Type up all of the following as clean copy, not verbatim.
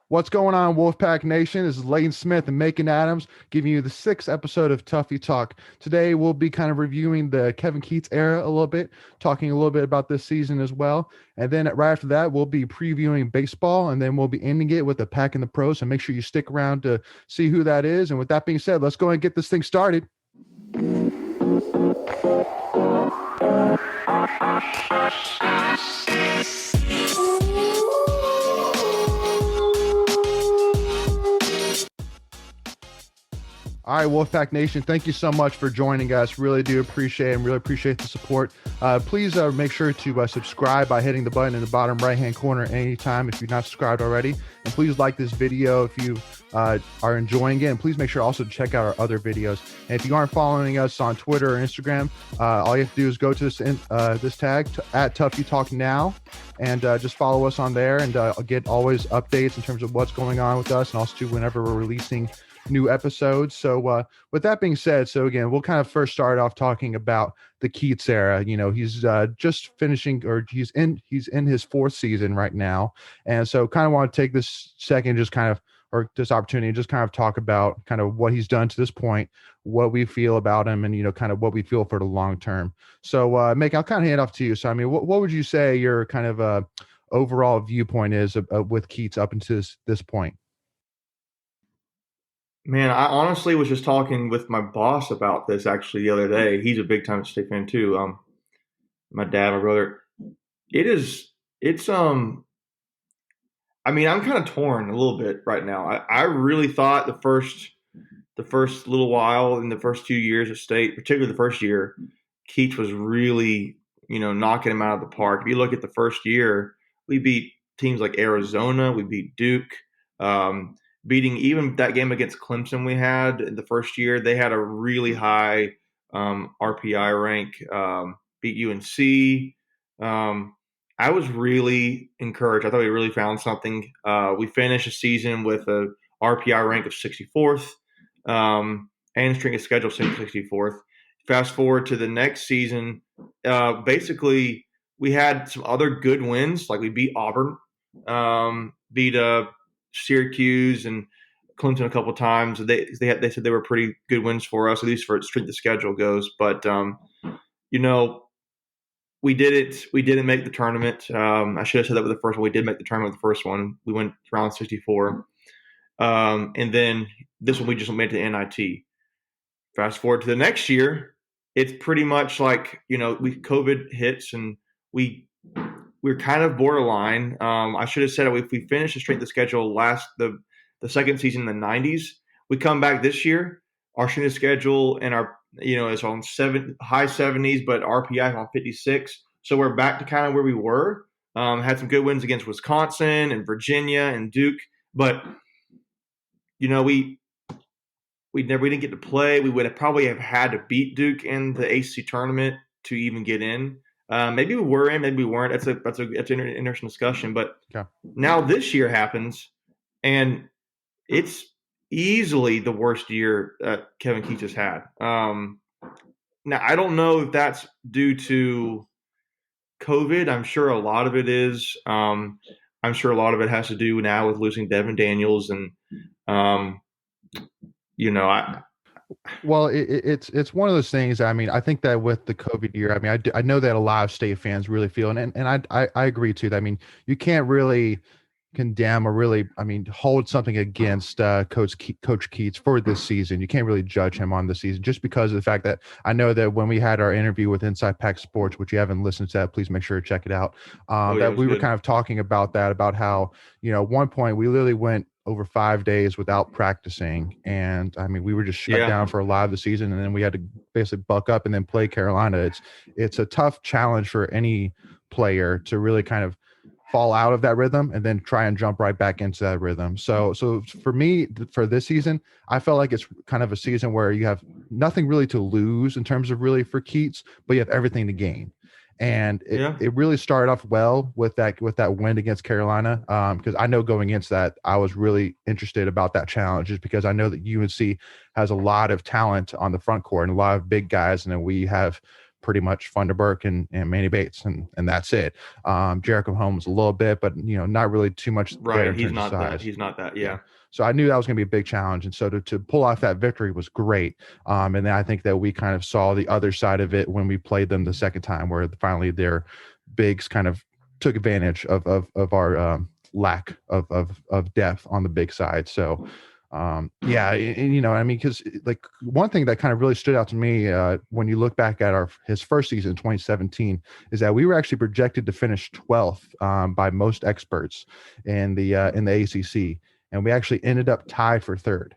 What's going on, Wolfpack Nation? This is Layton Smith and Macon Adams giving you the sixth episode of Tuffy Talk. Today, we'll be kind of reviewing the Kevin Keatt era a little bit, talking a little bit about this season as well. And then right after that, we'll be previewing baseball, and then we'll be ending it with a pack in the pros. So make sure you stick around to see who that is. And with that being said, let's go and get this thing started. All right, Wolfpack Nation, thank you so much for joining us. Really do appreciate and really appreciate the support. Please make sure to subscribe by hitting the button in the bottom right-hand corner anytime if you're not subscribed already. And please like this video if you are enjoying it. And please make sure also to check out our other videos. And if you aren't following us on Twitter or Instagram, all you have to do is go to this tag at Tuffy Talk Now and just follow us on there and get always updates in terms of what's going on with us and also whenever we're releasing new episodes. So with that being said, so again, we'll kind of first start off talking about the Keatts era. You know, he's just finishing, or he's in his fourth season right now. And so kind of want to take this second, just kind of, or this opportunity, just kind of talk about kind of what he's done to this point, what we feel about him, and, you know, kind of what we feel for the long term. So Mick, I'll kind of hand it off to you. So, I mean, what would you say your kind of overall viewpoint is with Keatts up until this point? Man, I honestly was just talking with my boss about this actually the other day. He's a big time State fan too. My dad, my brother. It's I mean, I'm kind of torn a little bit right now. I really thought the first little while in the first 2 years of State, particularly the first year, Keatts was really, knocking him out of the park. If you look at the first year, we beat teams like Arizona, we beat Duke. Beating even that game against Clemson we had in the first year, they had a really high RPI rank, beat UNC. I was really encouraged. I thought we really found something. We finished the season with a RPI rank of 64th and strength of schedule 64th. Fast forward to the next season, basically we had some other good wins, like we beat Auburn, beat Syracuse and Clemson a couple of times. They said they were pretty good wins for us, at least for strength of schedule goes. But we did it. We didn't make the tournament. I should have said that with the first one. We did make the tournament with the first one. We went round 64, and then this one we just made to NIT. Fast forward to the next year, it's pretty much like COVID hits and we're kind of borderline. I should have said if we finish the strength of schedule the second season in the 90s, we come back this year. Our strength of schedule and our is on high 70s, but RPI is on 56. So we're back to kind of where we were. Had some good wins against Wisconsin and Virginia and Duke, but we didn't get to play. We would have probably had to beat Duke in the ACC tournament to even get in. Maybe we were in, maybe we weren't. That's an interesting discussion. But Now this year happens, and it's easily the worst year that Kevin Keatt has had. Now I don't know if that's due to COVID. I'm sure a lot of it is. I'm sure a lot of it has to do now with losing Devin Daniels, and Well, it's one of those things. I mean, I think that with the COVID year, I mean, I know that a lot of State fans really feel, and I agree too. That, I mean, you can't really condemn or really, I mean, hold something against Coach Keatts for this season. You can't really judge him on the season just because of the fact that I know that when we had our interview with Inside Pack Sports, which you haven't listened to, that, please make sure to check it out. That we were kind of talking about that, about how, at one point we literally went over 5 days without practicing. And I mean, we were just shut down for a lot of the season. And then we had to basically buck up and then play Carolina. It's a tough challenge for any player to really kind of fall out of that rhythm and then try and jump right back into that rhythm. So for me, for this season, I felt like it's kind of a season where you have nothing really to lose in terms of really for Keatts, but you have everything to gain. And it really started off well with that win against Carolina, because I know going into that, I was really interested about that challenge, just because I know that UNC has a lot of talent on the front court and a lot of big guys, and then we have pretty much Funderburk and Manny Bates, and that's it. Jericho Holmes a little bit, but not really too much there Right. in He's terms of not that. size. He's not that. Yeah. Yeah. So I knew that was going to be a big challenge, and so to pull off that victory was great. And then I think that we kind of saw the other side of it when we played them the second time, where finally their bigs kind of took advantage of our lack of depth on the big side. So yeah, and, I mean, because like one thing that kind of really stood out to me when you look back at his first season in 2017 is that we were actually projected to finish 12th by most experts in the ACC, and we actually ended up tied for third.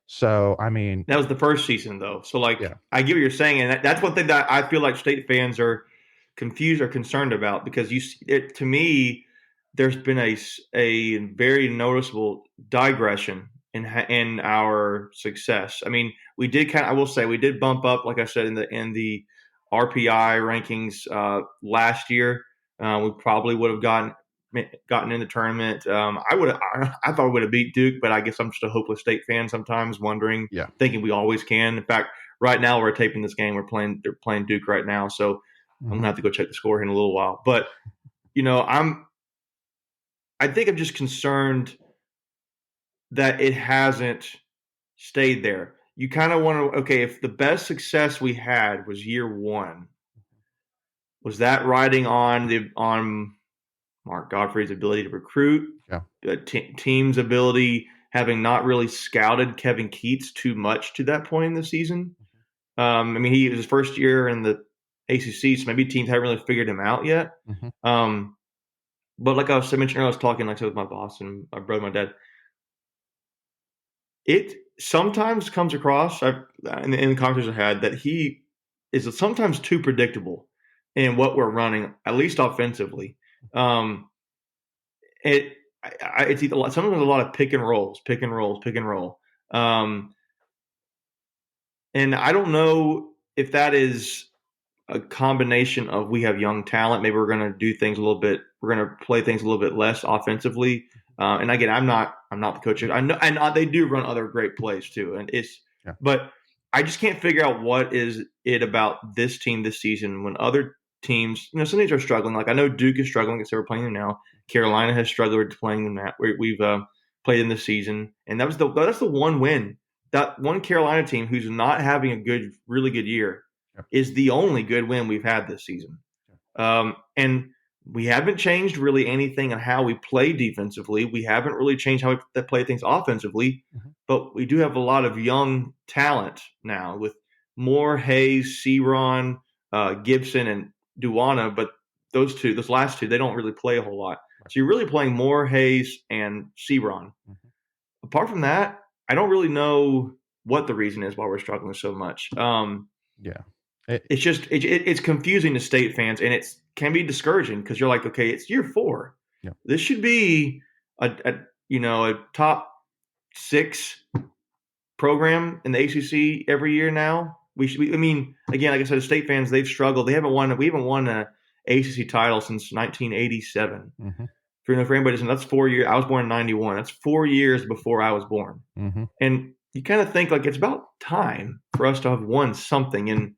So I mean, That was the first season, though. So, like, yeah, I get what you're saying, and that's one thing that I feel like state fans are confused or concerned about because to me, there's been a very noticeable digression in our success. I mean, I will say, we did bump up, like I said, in the RPI rankings last year. We probably would have gotten in the tournament. I thought we would have beat Duke, but I guess I'm just a hopeless state fan sometimes, wondering, yeah, thinking we always can. In fact, right now we're taping this game. They're playing Duke right now, so I'm mm-hmm. gonna have to go check the score here in a little while. But I think I'm just concerned that it hasn't stayed there. You kind of want to, okay, if the best success we had was year one, was that riding on Mark Godfrey's ability to recruit, Yeah, the team's ability, having not really scouted Kevin Keatts too much to that point in the season? I mean, he was his first year in the ACC, so maybe teams haven't really figured him out yet. mm-hmm. But like I mentioned earlier, I was talking, like I said, with my boss and my brother, my dad. It sometimes comes across in the conversations I had that he is sometimes too predictable in what we're running, at least offensively. Um, it it's sometimes a lot of pick and rolls, pick and rolls, pick and roll. And I don't know if that is a combination of we have young talent. Maybe we're going to do things a little bit. We're going to play things a little bit less offensively. And again, I'm not the coach. I know, and they do run other great plays too. Yeah, But I just can't figure out what is it about this team this season when other teams, some teams are struggling. Like I know Duke is struggling because they were playing them now. Carolina has struggled with playing them that we've played in this season, and that's the one win. That one Carolina team who's not having a really good year yeah, is the only good win we've had this season. And we haven't changed really anything on how we play defensively. We haven't really changed how we play things offensively, mm-hmm. but we do have a lot of young talent now with Moore, Hayes, Ceron, Gibson, and Duana. But those last two, they don't really play a whole lot. Right. So you're really playing Moore, Hayes, and Ceron. Mm-hmm. Apart from that, I don't really know what the reason is why we're struggling so much. Yeah. It's confusing to state fans, and it can be discouraging because you're like, okay, it's year 4. Yeah. This should be a top 6 program in the ACC every year now. I mean, again, like I said, the state fans, they've struggled. We haven't won an ACC title since 1987. Mm-hmm. For anybody listening, that's 4 years. I was born in 91. That's 4 years before I was born. Mm-hmm. And you kind of think like it's about time for us to have won something, and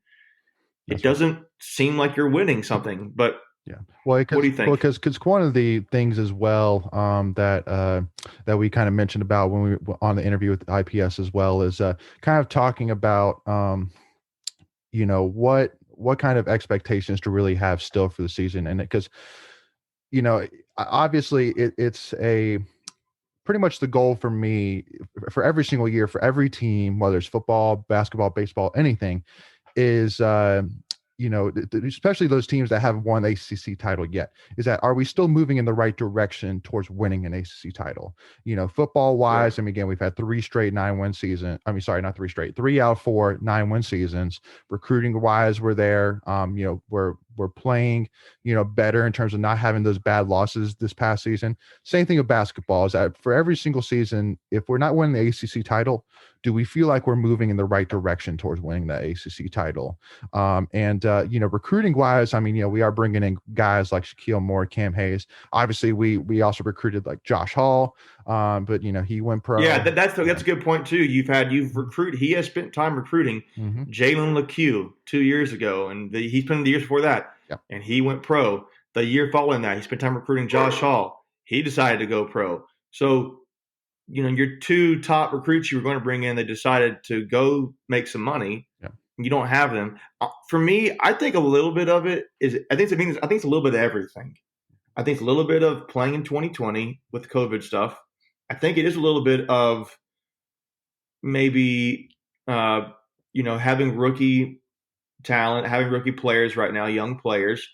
it doesn't seem like you're winning something. But yeah, well, what do you think? Because one of the things as well that we kind of mentioned about when we were on the interview with IPS as well is kind of talking about what kind of expectations to really have still for the season, and because obviously it's a pretty much the goal for me for every single year for every team, whether it's football, basketball, baseball, anything, is especially those teams that haven't won the ACC title yet, is that are we still moving in the right direction towards winning an ACC title? Football wise, Right. I mean, again, we've had 3 straight 9-win season. I mean, sorry, not 3 straight, 3 out of 4 9-win seasons. Recruiting wise, we're there. We're playing, better in terms of not having those bad losses this past season. Same thing with basketball is that for every single season, if we're not winning the ACC title, do we feel like we're moving in the right direction towards winning the ACC title? Recruiting wise, I mean, we are bringing in guys like Shaquille Moore, Cam Hayes. Obviously, we also recruited like Josh Hall, but he went pro. Yeah, that's a good point too. He has spent time recruiting Mm-hmm. Jalen LeCue 2 years ago, and he spent the years before that, Yeah. and he went pro. The year following that, he spent time recruiting Josh Hall. He decided to go pro. So, your two top recruits you were going to bring in, they decided to go make some money. Yeah. You don't have them. For me, I think a little bit of it is. I think it's a little bit of everything. I think it's a little bit of playing in 2020 with COVID stuff. I think it is a little bit of maybe having rookie talent, having rookie players right now, young players.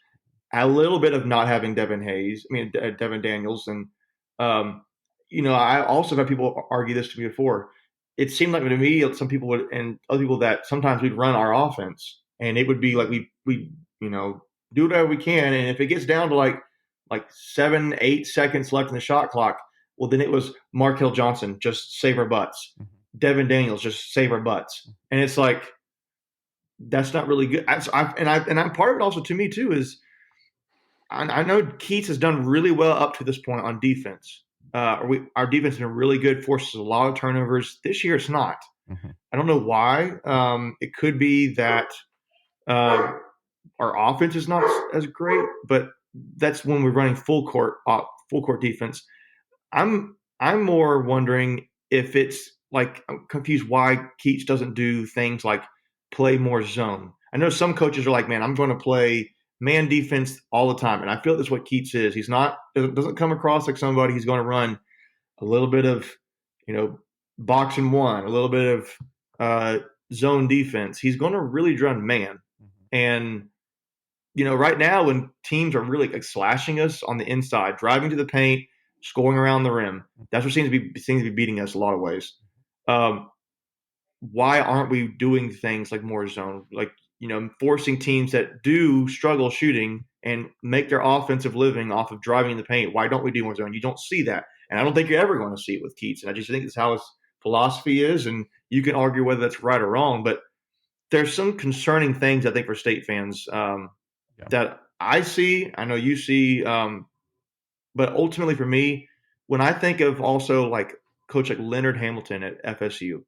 A little bit of not having Devin Daniels, and I also have had people argue this to me before. It seemed like to me, some people would, and other people, that sometimes we'd run our offense, and it would be like we do whatever we can, and if it gets down to like 7-8 seconds left in the shot clock, well, then it was Markel Johnson, just save our butts. Mm-hmm. Devin Daniels, just save our butts, and it's like that's not really good. I'm part of it also to me too is I know Keatts has done really well up to this point on defense. Our defense has been really good, forces a lot of turnovers. This year it's not. Mm-hmm. I don't know why. It could be that our offense is not as great, but that's when we're running full court defense. I'm more wondering if it's like I'm confused why Keatts doesn't do things like play more zone. I know some coaches are like, man, I'm going to play man defense all the time, and I feel that's what Keatts is. He's not doesn't come across like somebody who's going to run a little bit of box and one, a little bit of zone defense. He's going to really run man, and right now when teams are really like slashing us on the inside, driving to the paint, scoring around the rim, that's what seems to be beating us a lot of ways. Why aren't we doing things like more zone, like forcing teams that do struggle shooting and make their offensive living off of driving in the paint? Why don't we do more zone? You don't see that, and I don't think you're ever going to see it with Keatts. And I just think it's how his philosophy is, and you can argue whether that's right or wrong, but there's some concerning things I think for State fans that I see. I know you see, but ultimately for me, when I think of also like coach like Leonard Hamilton at FSU,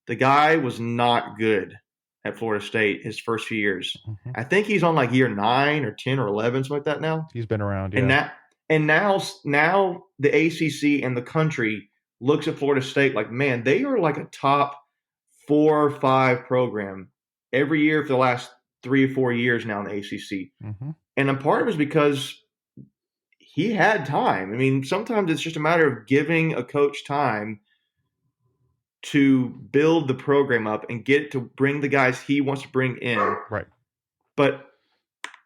the guy was not good at Florida State his first few years. Mm-hmm. I think he's on like year 9 or 10 or 11, something like that now. He's been around, yeah. And now the ACC and the country looks at Florida State like, man, they are like a top 4 or 5 program every year for the last 3 or 4 years now in the ACC. Mm-hmm. And a part of it is because he had time. I mean, sometimes it's just a matter of giving a coach time to build the program up and get it to bring the guys he wants to bring in. Right. But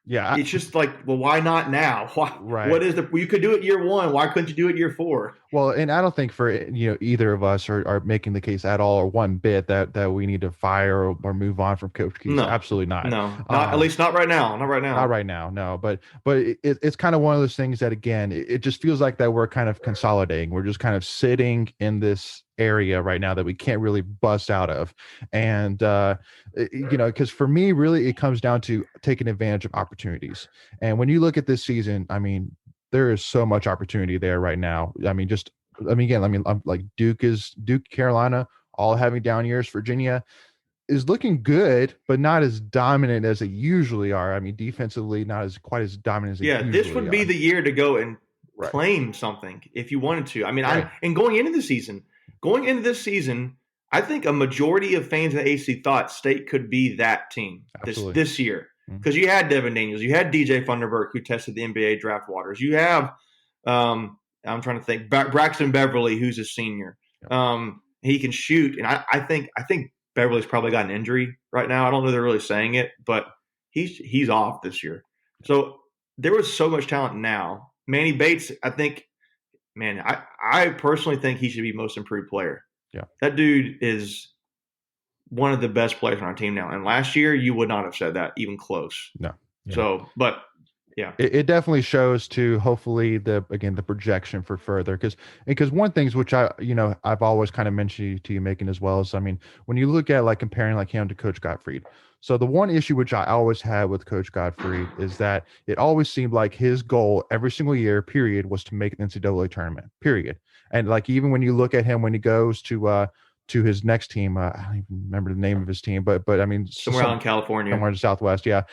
yeah, it's just like, well, why not now? Why? Right. What is you could do it year 1. Why couldn't you do it year 4? Well, and I don't think for either of us are making the case at all or one bit that we need to fire or move on from Coach Keatt. No, absolutely not. No, not, at least not right now. Not right now. Not right now. No, but it's kind of one of those things that again, it just feels like that we're kind of consolidating. We're just kind of sitting in this area right now that we can't really bust out of, and because for me, really, it comes down to taking advantage of opportunities. And when you look at this season, I mean, there is so much opportunity there right now. I'm like Duke, Carolina, all having down years. Virginia is looking good, but not as dominant as they usually are. I mean, defensively, not as quite as dominant as they usually this would be the year to go and right. claim something if you wanted to. I mean, right. going into this season, I think a majority of fans in the AC thought State could be that team this year. Because you had Devin Daniels, you had DJ Funderburk, who tested the NBA draft waters. You have, I'm trying to think, Braxton Beverly, who's a senior. Yep. He can shoot, and I think Beverly's probably got an injury right now. I don't know if they're really saying it, but he's off this year. So there was so much talent now. Manny Bates, I think, man, I personally think he should be most improved player. Yeah, that dude is one of the best players on our team now. And last year, you would not have said that even close. No. Yeah. So, but yeah, it definitely shows to hopefully the projection for further because one thing which I've always kind of mentioned to you making as well is, I mean, when you look at like comparing like him to Coach Gottfried. So the one issue which I always had with Coach Gottfried is that it always seemed like his goal every single year, period, was to make an NCAA tournament, period. And like even when you look at him when he goes to to his next team. I don't even remember the name of his team, but I mean, somewhere out in California. somewhere in the Southwest. Yeah.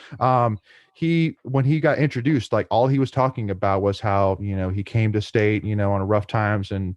When he got introduced, like all he was talking about was how, he came to state, on a rough times and,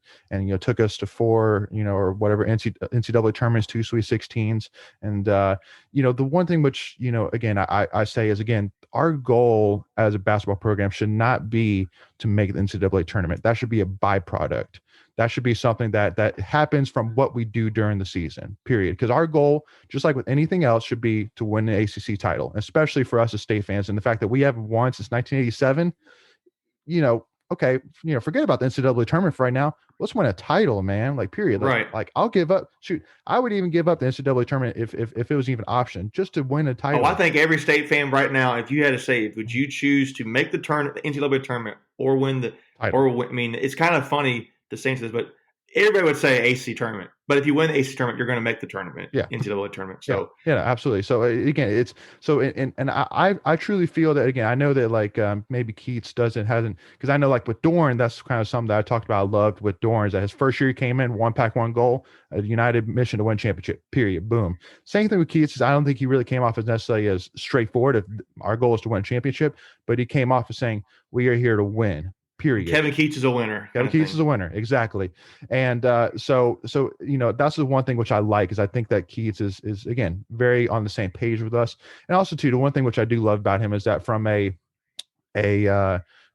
took us to four, or whatever NCAA tournaments, two Sweet 16s. And, the one thing which, again, I say is, again, our goal as a basketball program should not be to make the NCAA tournament. That should be a byproduct. That should be something that happens from what we do during the season, period. Because our goal, just like with anything else, should be to win the ACC title, especially for us as state fans. And the fact that we haven't won since 1987, okay, forget about the NCAA tournament for right now. Let's win a title, man. Like, period. Right. Like I'll give up. Shoot, I would even give up the NCAA tournament if it was even an option just to win a title. Oh, I think every state fan right now, if you had to say, would you choose to make the NCAA tournament or win the title? I mean, it's kind of funny to say this, but everybody would say ACC tournament. But if you win the ACC tournament, you're going to make the tournament, NCAA tournament. So yeah, absolutely. So again, it's so and I truly feel that, again, I know that like maybe Keatts hasn't, because I know like with Dorn, that's kind of something that I talked about. I loved with Dorn is that his first year he came in, one pack, one goal, a united mission to win championship. Period. Boom. Same thing with Keatts is I don't think he really came off as necessarily as straightforward. If our goal is to win championship, but he came off as saying we are here to win. Period. Kevin Keatt is a winner. Kevin Keatt is a winner, exactly. And so that's the one thing which I like is I think that Keatt is again very on the same page with us. And also too, the one thing which I do love about him is that from a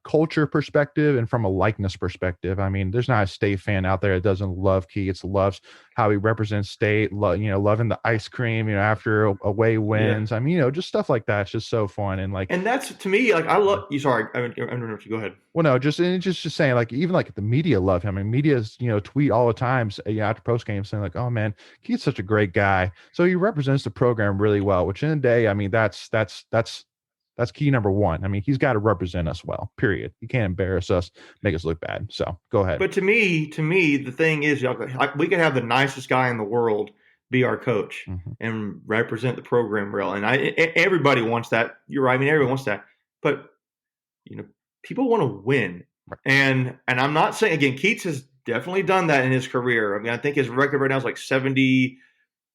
culture perspective and from a likeness perspective, I mean, there's not a state fan out there that doesn't love Keatts, loves how he represents state, loving the ice cream, after away wins. Yeah. I mean, just stuff like that. It's just so fun. And that's, to me, like, I love you. Sorry, I don't know if you go ahead. Well, no, just saying, like, even like the media love him. I mean, media's, tweet all the time, after post game saying like, oh man, Keatt's such a great guy. So he represents the program really well, which in the day, I mean, that's key number one. I mean, he's got to represent us well, period. He can't embarrass us, make us look bad. So go ahead. But to me, the thing is, like, we could have the nicest guy in the world be our coach and represent the program well. And everybody wants that. You're right. I mean, everyone wants that. But, people want to win. Right. And I'm not saying, again, Keatts has definitely done that in his career. I mean, I think his record right now is like 70.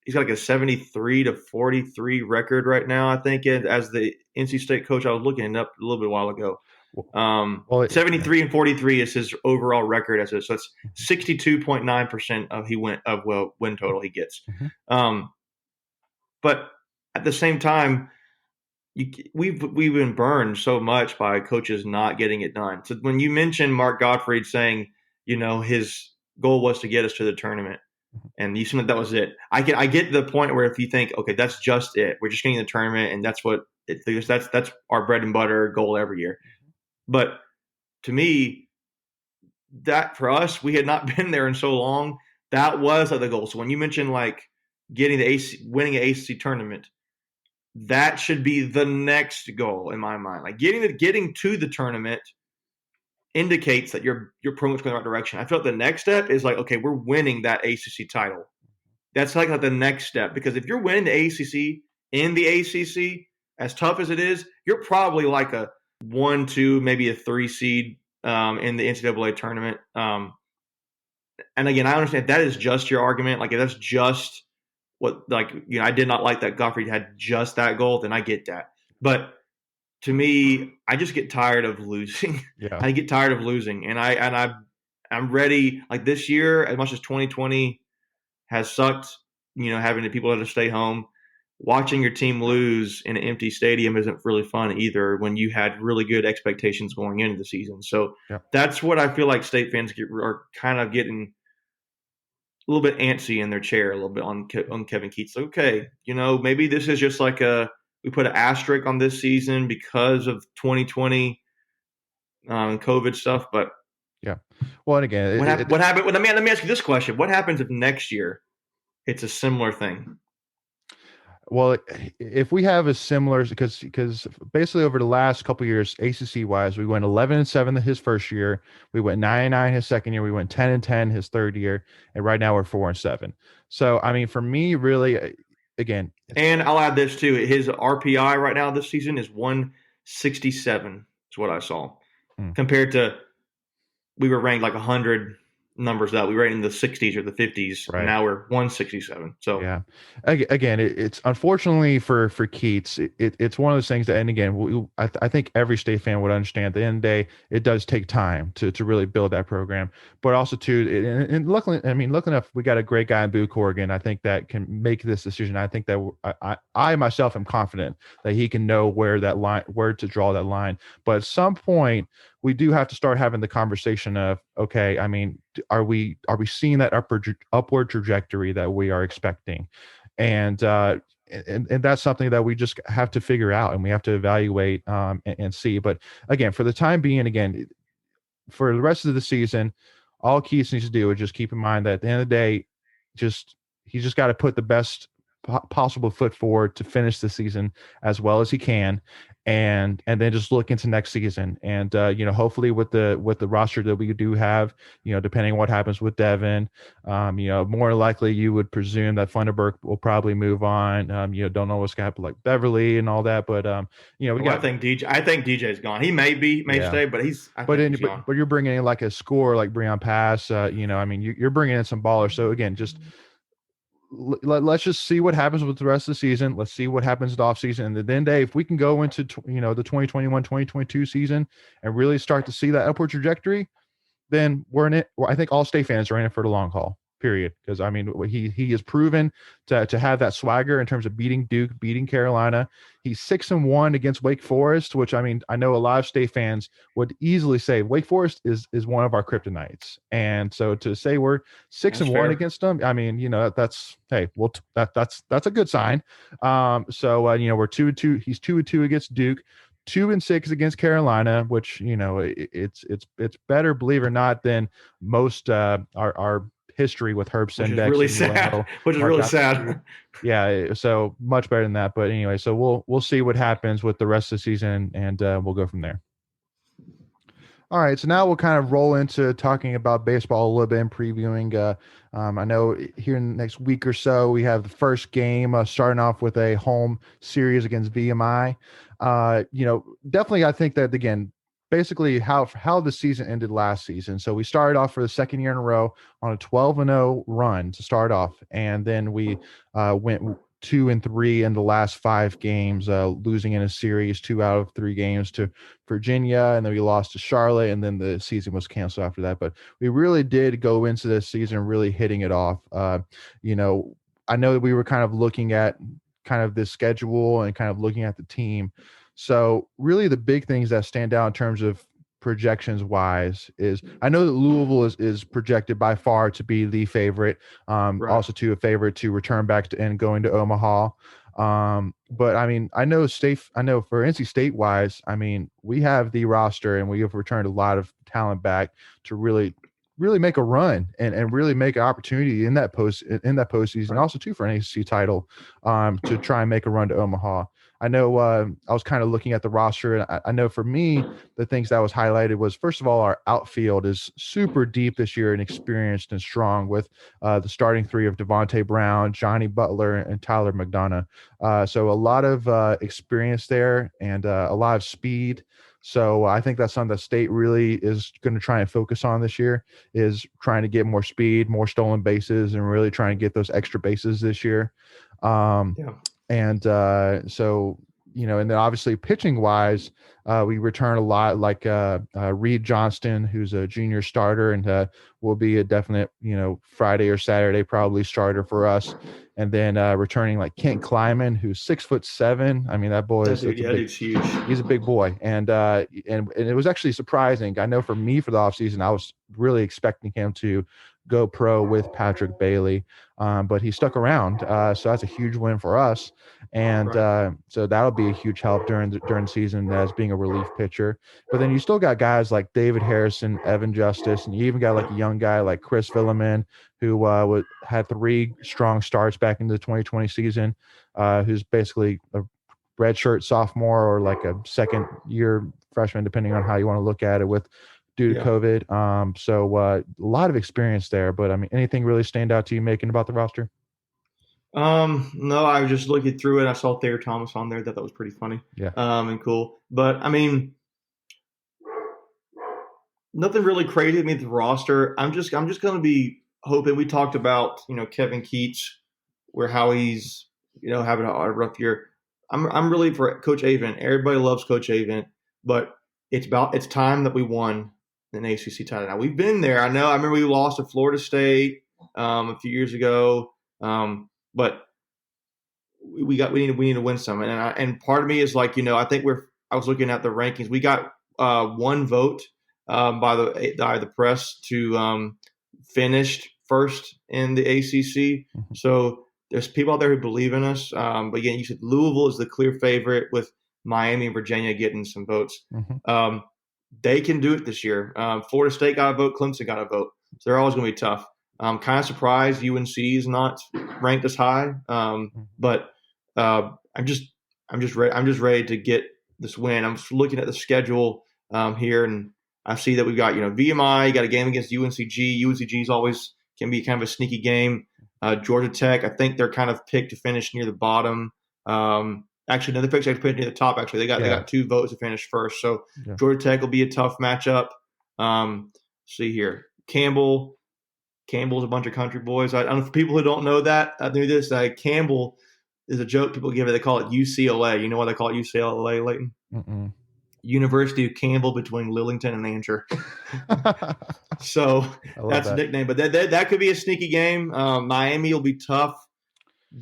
He's got like a 73-43 record right now, I think, as the NC State coach. I was looking it up a little bit while ago. 73-43 is his overall record as so it's 62.9% of win total he gets. But at the same time, we've been burned so much by coaches not getting it done. So when you mentioned Mark Gottfried saying, his goal was to get us to the tournament, and you said that was it. I get the point where if you think, okay, that's just it, we're just getting the tournament, and that's what that's our bread and butter goal every year. But to me, that for us, we had not been there in so long. That was the goal. So when you mentioned like winning an ACC tournament, that should be the next goal in my mind. Like getting to the tournament indicates that you're pretty much going the right direction. I feel like the next step is like, okay, we're winning that ACC title. That's like the next step, because if you're winning the ACC in the ACC, as tough as it is, you're probably like a 1, 2, maybe a 3 seed in the NCAA tournament. And again, I understand if that is just your argument. Like if that's just what, like, I did not like that Gottfried had just that goal, then I get that. But to me, I just get tired of losing. Yeah. I get tired of losing, and I'm ready. Like this year, as much as 2020 has sucked, having the people to stay home, watching your team lose in an empty stadium isn't really fun either. When you had really good expectations going into the season, so that's what I feel like state fans are kind of getting a little bit antsy in their chair, a little bit on Kevin Keatt. Okay, maybe this is just like we put an asterisk on this season because of 2020 COVID stuff. But yeah, well, and again, what happened? Let me ask you this question: what happens if next year it's a similar thing? Well, if we have a similar, because basically over the last couple of years, ACC wise, we went 11-7 his first year, we went 9-9 his second year, we went 10-10 his third year, and right now we're 4-7. So I mean, for me, really, again, and I'll add this too: his RPI right now this season is 167. Is what I saw, compared to we were ranked like 100 numbers up. We were in the 60s or the 50s, and Right. now we're 167. So Yeah. Again, it's unfortunately for Keats, it's one of those things that, and again, I think every state fan would understand. At the end of the day, it does take time to really build that program, but also too, and luckily, I mean, luckily enough, we got a great guy in Boo Corrigan. I think that can make this decision. I think that I myself am confident that he can know where that line, where to draw that line. But at some point, we do have to start having the conversation of, okay, I mean, are we seeing that upward trajectory that we are expecting? And and that's something that we just have to figure out, and we have to evaluate, and see. But again, for the time being, again, for the rest of the season, all Keith needs to do is just keep in mind that at the end of the day, just he's just got to put the best possible foot forward to finish the season as well as he can, and then just look into next season. And hopefully with the roster that we do have, depending on what happens with Devin, more likely you would presume that Funderburk will probably move on. Don't know what's gonna happen like Beverly and all that, but we well, got I think DJ's gone. He may yeah. stay, but I But think in he's gone. but you're bringing in like a score like Breon Pass, I mean, you're bringing in some ballers. So again, just let's just see what happens with the rest of the season. Let's see what happens in the offseason. And then, Dave, if we can go into the 2021-2022 season and really start to see that upward trajectory, then we're in it. Well, I think all state fans are in it for the long haul. Period. Because I mean, he has proven to have that swagger in terms of beating Duke, beating Carolina. He's 6-1 against Wake Forest, which I mean, I know a lot of state fans would easily say Wake Forest is one of our kryptonites. And so to say we're six That's and one fair. against them, I mean, that's hey, well, that's a good sign. So we're 2-2. He's 2-2 against Duke. 2-6 against Carolina, which it's better, believe it or not, than most our history with Herb Which is Sendex really and sad. Uleno, Which is Mark really Gossett. sad. Yeah, so much better than that. But anyway, so we'll see what happens with the rest of the season, and we'll go from there. All right, so now we'll kind of roll into talking about baseball a little bit and previewing. I know here in the next week or so, we have the first game starting off with a home series against VMI. Definitely, I think that again, basically how the season ended last season. So we started off for the second year in a row on a 12-0 run to start off, and then we went 2-3 in the last 5 games, losing in a series 2 out of 3 games to Virginia, and then we lost to Charlotte, and then the season was canceled after that. But we really did go into this season really hitting it off. I know that we were kind of looking at kind of the schedule and kind of looking at the team. So really the big things that stand out in terms of projections wise is I know that Louisville is projected by far to be the favorite, Right. also to a favorite to return back to and going to Omaha. But I mean, I know for NC State wise, I mean, we have the roster and we have returned a lot of talent back to really make a run and really make an opportunity in that postseason, Right. also too for an ACC title, to try and make a run to Omaha. I know I was kind of looking at the roster, and I know for me, the things that was highlighted was first of all, our outfield is super deep this year and experienced and strong with the starting three of Devontae Brown, Johnny Butler, and Tyler McDonough. So a lot of experience there and a lot of speed. So I think that's something that State really is going to try and focus on this year, is trying to get more speed, more stolen bases, and really trying to get those extra bases this year. Um, Yeah. and so and then obviously pitching wise, we return a lot like Reed Johnston, who's a junior starter and will be a definite Friday or Saturday probably starter for us. And then returning like Kent Kleiman, who's 6'7". I mean, that boy That is dude, that's a yeah, that big dude's huge. he's a big boy. And it was actually surprising. I know for me for the offseason, I was really expecting him to go pro with Patrick Bailey, but he stuck around, so that's a huge win for us. And Right. so that'll be a huge help during the season as being a relief pitcher. But then you still got guys like David Harrison, Evan Justice, and you even got like a young guy like Chris Villeman, who had 3 strong starts back into the 2020 season, who's basically a redshirt sophomore or like a second year freshman, depending on how you want to look at it, with due to Yeah. COVID. So a lot of experience there. But I mean, anything really stand out to you making about the roster? No, I was just looking through it. I saw Thayer Thomas on there. That was pretty funny. Yeah. And cool. But I mean, nothing really crazy to me with the roster. I'm just going to be hoping. We talked about Kevin Keatt, where how he's having a rough year. I'm really for Coach Avent. Everybody loves Coach Avent, but it's time that we won an ACC title. Now we've been there. I know. I remember we lost to Florida State a few years ago, but we need to win some. And part of me is like I think I was looking at the rankings. We got one vote by the press to finish first in the ACC. Mhm. So there's people out there who believe in us. But again, you said Louisville is the clear favorite with Miami and Virginia getting some votes. Mhm. Um, they can do it this year. Florida State got a vote. Clemson got a vote. So they're always going to be tough. I'm kind of surprised UNC is not ranked as high, Mhm. but I'm just ready to get this win. I'm just looking at the schedule here, and I see that we've got VMI. You got a game against UNCG. UNCG is always can be kind of a sneaky game. Georgia Tech, I think they're kind of picked to finish near the bottom. Actually, no, they're picked to finish near the top. Actually, they Yeah. got two votes to finish first. So Yeah. Georgia Tech will be a tough matchup. See here, Campbell's a bunch of country boys. I don't know for people who don't know that. I knew this. Campbell is a joke people give it. They call it UCLA. You know why they call it UCLA, Leighton? Mm-mm. University of Campbell between Lillington and Ancher. I So love that's a that. nickname. But that could be a sneaky game. Miami will be tough.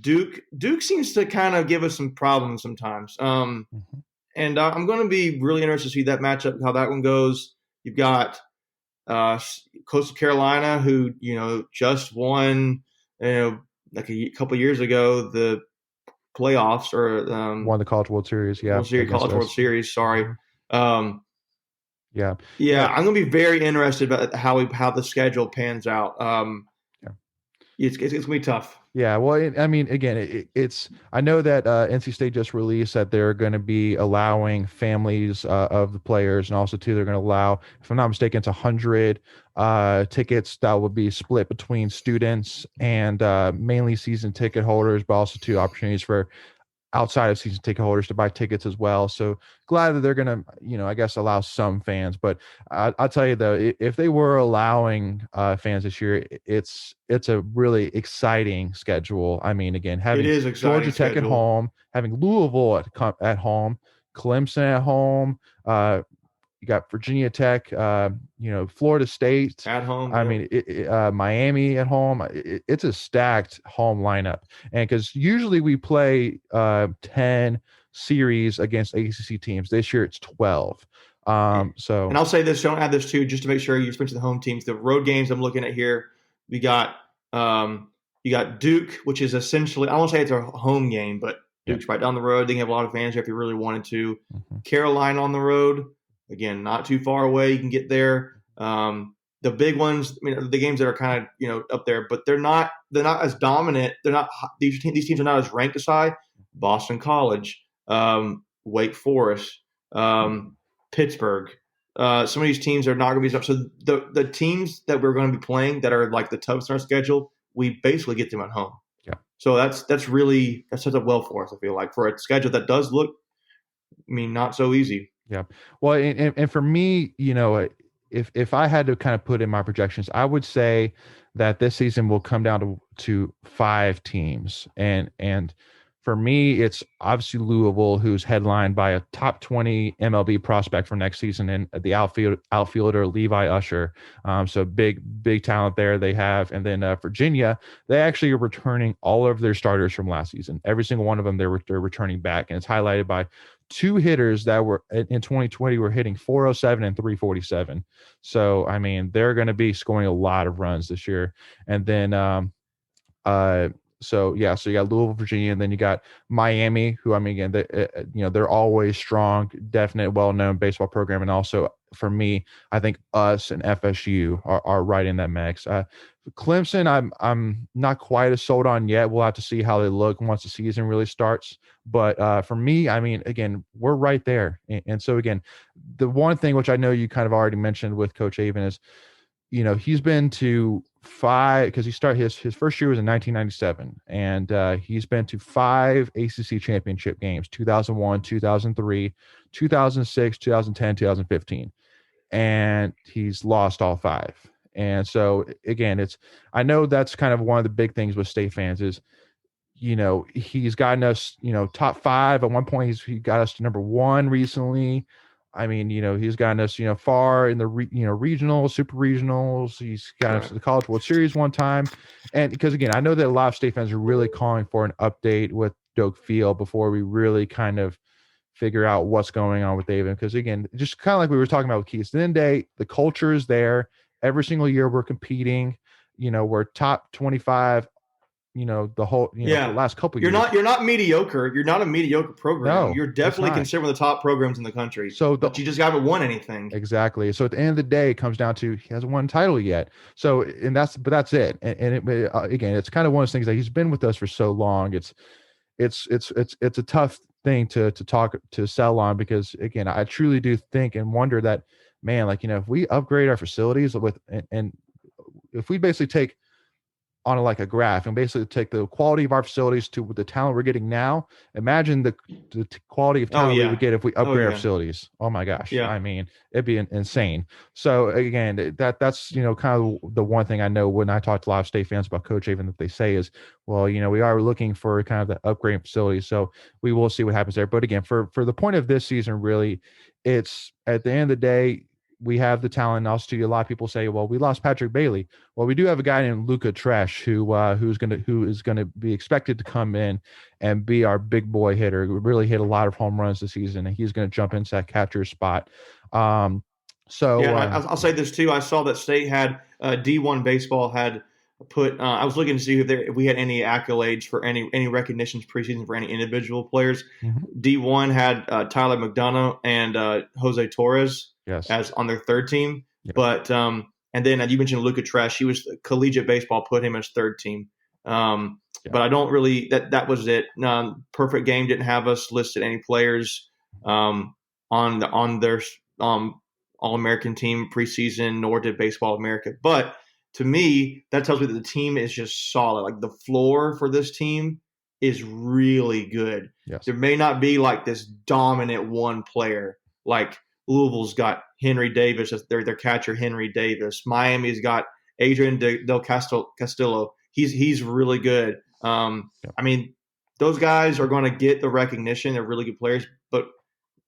Duke seems to kind of give us some problems sometimes. Mhm. And I'm going to be really interested to see that matchup, how that one goes. You've got Coastal Carolina, who just won, like a couple years ago, the playoffs or Won the College World Series, yeah, World Series, against College World us. Series. Sorry. Mhm. Um, Yeah. yeah, Yeah. I'm gonna be very interested about how the schedule pans out. Yeah. It's gonna be tough. Yeah, well, I mean, again, it's I know that NC State just released that they're going to be allowing families of the players, and also too they're going to allow, if I'm not mistaken, it's 100 tickets that will be split between students and mainly season ticket holders, but also two opportunities for outside of season ticket holders to buy tickets as well. So glad that they're going to, I guess allow some fans. But I'll tell you though, if they were allowing fans this year, it's a really exciting schedule. I mean, again, It having is exciting Georgia Tech at schedule home, having Louisville at home, Clemson at home, you got Virginia Tech, Florida State. at home. I Yeah, mean, Miami at home. It's a stacked home lineup, and because usually we play 10 series against ACC teams. This year it's 12. and, and So I'll say this. Don't add this too, just to make sure you're spending the home teams. The road games I'm looking at here. We got you got Duke, which is essentially I won't say it's a home game, but yeah. Duke's right down the road. They can have a lot of fans here if you really wanted to. Mhm. Carolina on the road, again, not too far away. You can get there. The big ones, I mean, the games that are kind of up there, but they're not as dominant. They're not these teams are not as ranked as high. Boston College, Wake Forest, um, Pittsburgh. Some of these teams are not going to be so. The teams that we're going to be playing that are like the toughest in our schedule, we basically get them at home. Yeah. So that sets up well for us. I feel like for a schedule that does look, I mean, not so easy. Yeah. Well, and for me, if I had to kind of put in my projections, I would say that this season will come down to five teams, and for me, it's obviously Louisville, who's headlined by a top 20 MLB prospect for next season, and the outfielder Levi Usher. So big talent there they have, and then Virginia, they actually are returning all of their starters from last season. Every single one of them, they're returning back, and it's highlighted by two hitters that were in 2020 were hitting 407 and 347. So I mean, they're going to be scoring a lot of runs this year. And then uh so yeah, so you got Louisville, Virginia, and then you got Miami, who I mean, again, they're always strong, definite, well-known baseball program, and also for me, I think us and FSU are right in that mix. Clemson, I'm not quite as sold on yet. We'll have to see how they look once the season really starts. But for me, I mean, again, we're right there, and so again, the one thing which I know you kind of already mentioned with Coach Avon is he's been to five because he started his first year was in 1997, and he's been to five ACC championship games: 2001, 2003, 2006, 2010, 2015. and he's lost all five. And so again, I know that's kind of one of the big things with State fans is, he's gotten us, top five. At one point, he got us to number one recently. I mean, he's gotten us, far in the regionals, super regionals. He's got us Right. to the College World Series one time. And because again, I know that a lot of State fans are really calling for an update with Doak Field before we really kind of figure out what's going on with David. Because again, just kind of like we were talking about with Keatts, at the end of the day, the culture is there. Every single year we're competing. We're top 25, the whole, for the Yeah. last couple You're years. not you're not mediocre. You're not a mediocre program. No, You're it's definitely not. considered one of the top programs in the country, So but you just haven't won anything. exactly. So at the end of the day, it comes down to he hasn't won a title yet. So and that's it. And again, it's kind of one of those things that he's been with us for so long. It's a tough thing to talk to sell on because again, I truly do think and wonder that, man, like if we upgrade our facilities and if we basically take on like a graph and basically take the quality of our facilities to the talent we're getting now. Imagine the quality of Oh talent we would yeah. get if we Oh upgrade our yeah. facilities. Oh my gosh. Yeah. I mean, it'd be insane. So again, that's, kind of the one thing I know when I talk to a lot of State fans about Coach Avon that they say is, well, we are looking for kind of the upgrading facility. So we will see what happens there. But again, for the point of this season, really, it's at the end of the day, we have the talent. And also, a lot of people say, well, we lost Patrick Bailey. Well, we do have a guy named Luca Tresh who is gonna be expected to come in and be our big boy hitter. Really hit a lot of home runs this season, and he's going to jump into that catcher spot. Um, Yeah, so and I'll say this too. I saw that State had D1 baseball had put. I was looking to see if we had any accolades for any recognitions preseason for any individual players. mhm, D1 had Tyler McDonough and Jose Torres yes, as on their third team, yes, but and then you mentioned Luca Tresh. He was collegiate baseball put him as third team. yeah, But I don't really that was it. Perfect Game didn't have us listed any players on their um, All American team preseason, nor did Baseball America. But to me, that tells me that the team is just solid. Like the floor for this team is really good. yes, There may not be like this dominant one player. Like Louisville's got Henry Davis, their catcher Henry Davis. Miami's got Adrian Del Castillo. He's really good. yeah, I mean, those guys are going to get the recognition. They're really good players, but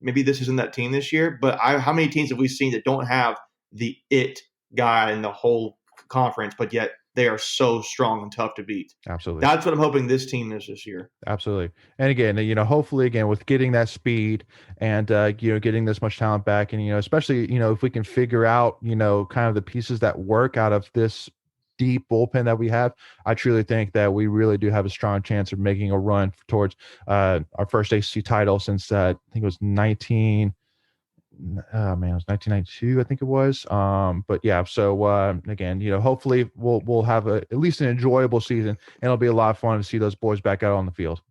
maybe this isn't that team this year. But how many teams have we seen that don't have the it guy in the whole conference, but yet they are so strong and tough to beat? absolutely. That's what I'm hoping this team is this year. Absolutely. And again, hopefully again with getting that speed and getting this much talent back and especially, if we can figure out, kind of the pieces that work out of this deep bullpen that we have, I truly think that we really do have a strong chance of making a run towards our first ACC title since I think it was 19 oh man, it was 1992, I think it was. But yeah, so again, hopefully we'll have at least an enjoyable season, and it'll be a lot of fun to see those boys back out on the field.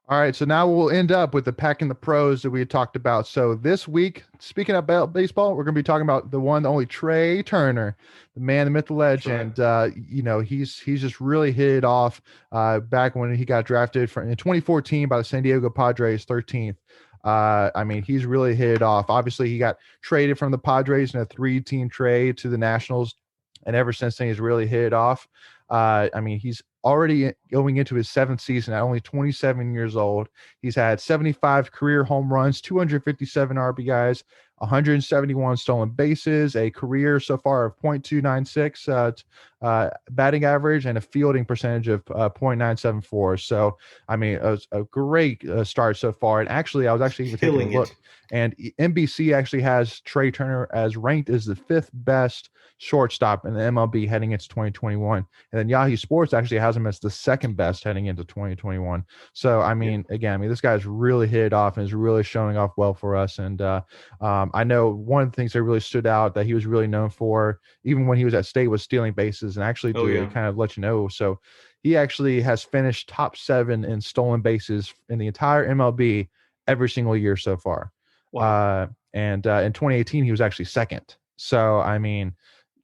All right, so now we'll end up with the pack and the pros that we had talked about. So this week, speaking about baseball, we're going to be talking about the one, the only Trey Turner, the man, the myth, the That's right. legend. He's just really hit it off back when he got drafted in 2014 by the San Diego Padres, 13th. I mean, he's really hit it off. Obviously, he got traded from the Padres in a 3-team trade to the Nationals, and ever since then, he's really hit it off. I mean, he's already going into his seventh season at only 27 years old. He's had 75 career home runs, 257 RBIs, 171 stolen bases, a career so far of .296 batting average, and a fielding percentage of .974. So, I mean, it was a great start so far. And actually, I was actually even taking a Killing look, it. and NBC actually has Trey Turner as ranked as the fifth best shortstop in the MLB heading into 2021. And then Yahoo Sports actually has him as the second best heading into 2021. So, I Yeah. mean, again, this guy's really hit it off and is really showing off well for us. And I know one of the things that really stood out that he was really known for, even when he was at State, was stealing bases. And actually, Oh to yeah. kind of let you know, so he actually has finished top 7 in stolen bases in the entire MLB every single year so far. Wow. And in 2018, he was actually second. So, I mean,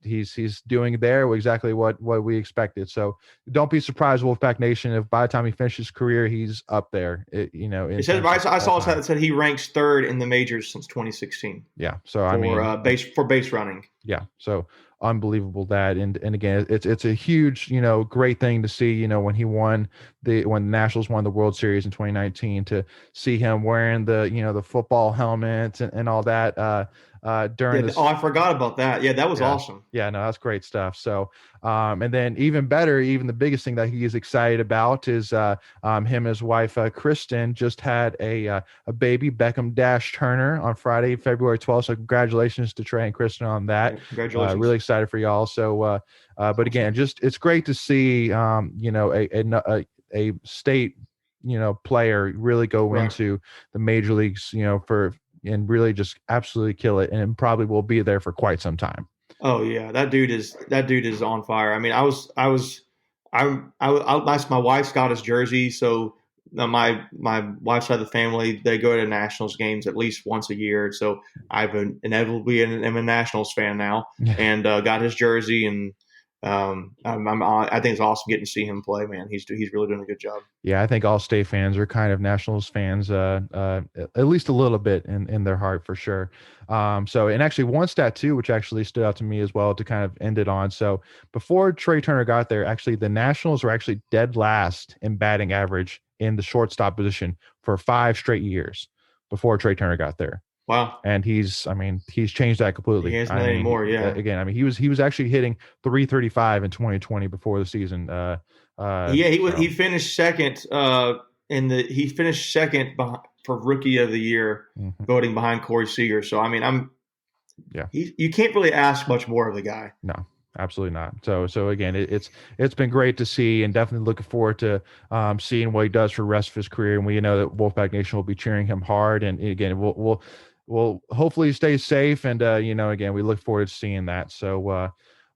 he's doing there exactly what we expected. So don't be surprised, Wolfpack Nation, if by the time he finishes his career, he's up there. In It said terms of I all saw time. that said he ranks third in the majors since 2016 Yeah. So I for mean, base running. yeah. So unbelievable that, and again, it's a huge, great thing to see, when he won when the Nationals won the World Series in 2019, to see him wearing the football helmet and all that during Yeah. Oh, this. I forgot about that. Yeah, that was Yeah. awesome. Yeah, no, that's great stuff. So, and then even better, even the biggest thing that he is excited about is him and his wife, Kristen, just had a baby, Beckham Dash Turner, on Friday, February 12th. So, congratulations to Trey and Kristen on that. Yeah, congratulations. Really excited for y'all. So, That's but again, awesome. just it's great to see, a state, player really go Right. into the major leagues, and really just absolutely kill it, and probably will be there for quite some time. Oh yeah, that dude is on fire. I mean, my wife's got his jersey, so my wife's side of the family, they go to Nationals games at least once a year. So I've inevitably am a Nationals fan now, and got his jersey, and I think it's awesome getting to see him play. Man, he's really doing a good job. Yeah, I think all state fans are kind of Nationals fans, at least a little bit in their heart for sure. So, and actually one stat too, which actually stood out to me as well to kind of end it on. So before Trey Turner got there, actually the Nationals were actually dead last in batting average in the shortstop position for 5 straight years before Trey Turner got there. Wow, And I mean, he's changed that he completely. isn't I that mean, anymore. Yeah, again, I mean, he was actually hitting 335 in 2020 before the season. yeah, he So finished second he finished second for rookie of the year mhm. voting behind Corey Seager. So I mean, Yeah. you can't really ask much more of the guy. No, absolutely not. So again, it's been great to see, and definitely looking forward to seeing what he does for the rest of his career. And we know that Wolfpack Nation will be cheering him hard. And again, we'll hopefully stay safe. And again, we look forward to seeing that. So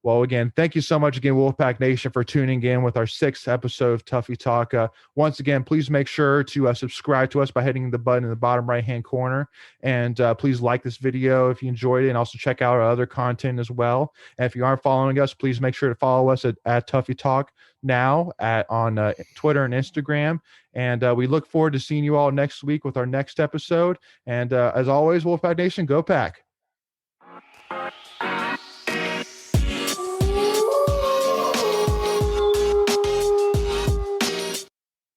well, again, thank you so much again, Wolfpack Nation, for tuning in with our 6th episode of Tuffy Talk. Once again, please make sure to subscribe to us by hitting the button in the bottom right-hand corner. And please like this video if you enjoyed it, and also check out our other content as well. And if you aren't following us, please make sure to follow us at Tuffy Talk now on Twitter and Instagram. And we look forward to seeing you all next week with our next episode. And as always, Wolfpack Nation, go Pack.